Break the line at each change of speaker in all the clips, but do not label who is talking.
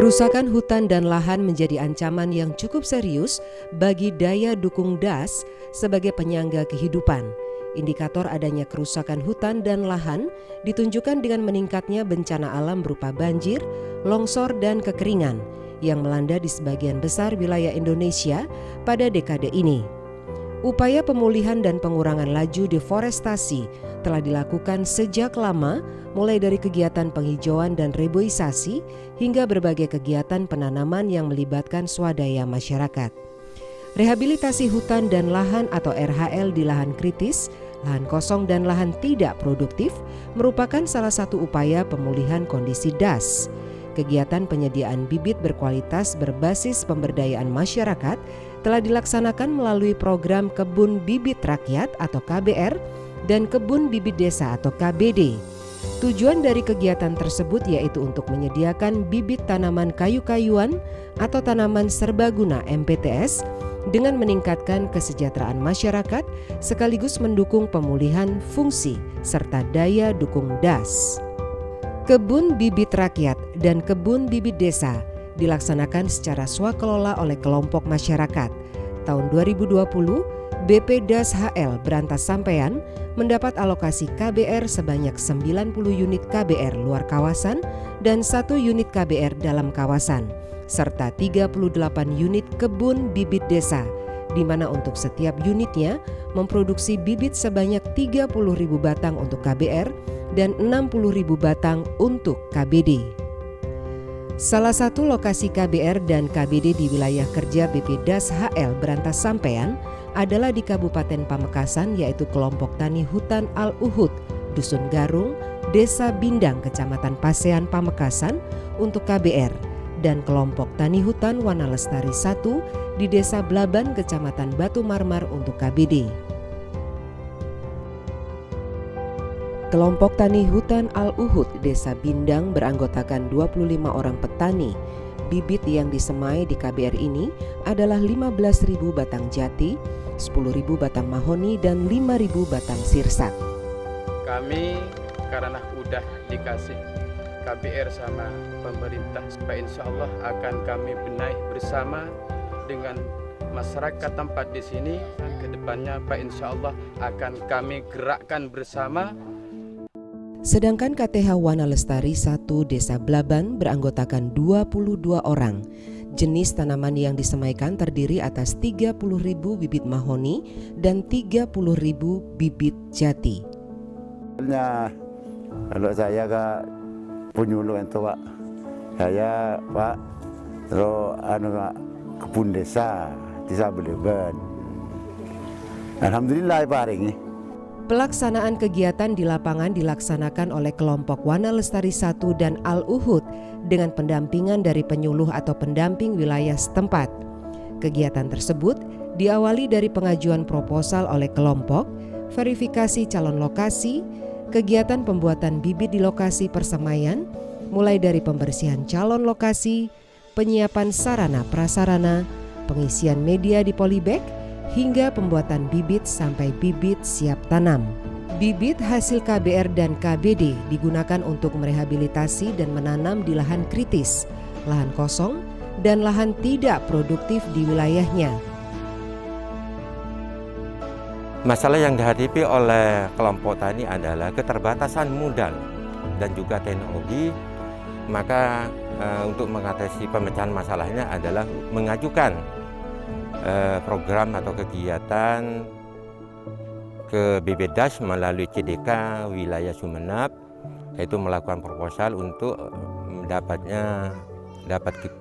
Kerusakan hutan dan lahan menjadi ancaman yang cukup serius bagi daya dukung das sebagai penyangga kehidupan. Indikator adanya kerusakan hutan dan lahan ditunjukkan dengan meningkatnya bencana alam berupa banjir, longsor, dan kekeringan yang melanda di sebagian besar wilayah Indonesia pada dekade ini. Upaya pemulihan dan pengurangan laju deforestasi telah dilakukan sejak lama, mulai dari kegiatan penghijauan dan reboisasi hingga berbagai kegiatan penanaman yang melibatkan swadaya masyarakat. Rehabilitasi hutan dan lahan atau RHL di lahan kritis, lahan kosong dan lahan tidak produktif merupakan salah satu upaya pemulihan kondisi das. Kegiatan penyediaan bibit berkualitas berbasis pemberdayaan masyarakat telah dilaksanakan melalui program Kebun Bibit Rakyat atau KBR dan Kebun Bibit Desa atau KBD. Tujuan dari kegiatan tersebut yaitu untuk menyediakan bibit tanaman kayu-kayuan atau tanaman serbaguna MPTS dengan meningkatkan kesejahteraan masyarakat sekaligus mendukung pemulihan fungsi serta daya dukung das. Kebun Bibit Rakyat dan Kebun Bibit Desa dilaksanakan secara swakelola oleh kelompok masyarakat. Tahun 2020, BP Das HL Berantas Sampean mendapat alokasi KBR sebanyak 90 unit KBR luar kawasan dan 1 unit KBR dalam kawasan, serta 38 unit kebun bibit desa, di mana untuk setiap unitnya memproduksi bibit sebanyak 30.000 batang untuk KBR dan 60.000 batang untuk KBD. Salah satu lokasi KBR dan KBD di wilayah kerja BP Das HL Berantas Sampean adalah di Kabupaten Pamekasan, yaitu kelompok tani hutan Al-Uhud, Dusun Garung, Desa Bindang, Kecamatan Pasean, Pamekasan untuk KBR, dan kelompok tani hutan Wana Lestari 1 di Desa Blaban, Kecamatan Batu Marmar untuk KBD. Kelompok tani hutan Al-Uhud Desa Bindang beranggotakan 25 orang petani. Bibit yang disemai di KBR ini adalah 15.000 batang jati, 10.000 batang mahoni, dan 5.000 batang sirsak.
Kami karena udah dikasih KBR sama pemerintah, insya Allah akan kami benahi bersama dengan masyarakat tempat di sini. Dan kedepannya Pak, insya Allah akan kami gerakkan bersama.
Sedangkan KTH Wana Lestari 1 Desa Blaban beranggotakan 22 orang. Jenis tanaman yang disemaikan terdiri atas 30.000 bibit mahoni dan 30.000 bibit jati.
Kalau saya ke penyuluh itu Pak, saya Pak terus kebun desa Blaban. Alhamdulillah Pak hari ini.
Pelaksanaan kegiatan di lapangan dilaksanakan oleh kelompok Wana Lestari 1 dan Al-Uhud dengan pendampingan dari penyuluh atau pendamping wilayah setempat. Kegiatan tersebut diawali dari pengajuan proposal oleh kelompok, verifikasi calon lokasi, kegiatan pembuatan bibit di lokasi persemaian, mulai dari pembersihan calon lokasi, penyiapan sarana prasarana, pengisian media di polybag, hingga pembuatan bibit sampai bibit siap tanam. Bibit hasil KBR dan KBD digunakan untuk merehabilitasi dan menanam di lahan kritis, lahan kosong, dan lahan tidak produktif di wilayahnya.
Masalah yang dihadapi oleh kelompok tani adalah keterbatasan modal dan juga teknologi. Maka untuk mengatasi pemecahan masalahnya adalah mengajukan program atau kegiatan ke BBDAS melalui CDK wilayah Sumeneb, yaitu melakukan proposal untuk dapat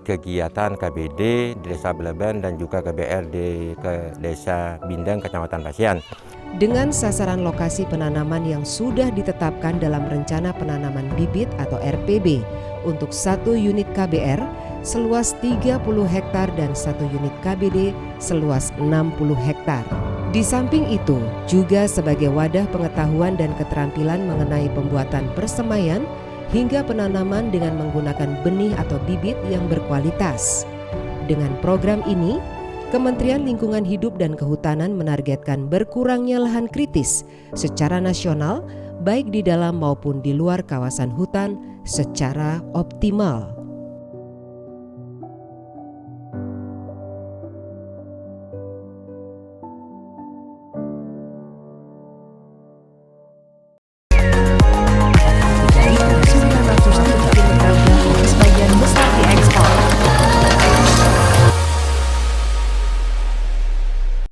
kegiatan KBD di Desa Blaban dan juga KBR di Desa Bindang, Kecamatan Pasean.
Dengan sasaran lokasi penanaman yang sudah ditetapkan dalam rencana penanaman bibit atau RPB untuk 1 unit KBR seluas 30 hektar dan 1 unit KBD seluas 60 hektar. Di samping itu, juga sebagai wadah pengetahuan dan keterampilan mengenai pembuatan persemaian hingga penanaman dengan menggunakan benih atau bibit yang berkualitas. Dengan program ini, Kementerian Lingkungan Hidup dan Kehutanan menargetkan berkurangnya lahan kritis secara nasional, baik di dalam maupun di luar kawasan hutan secara optimal.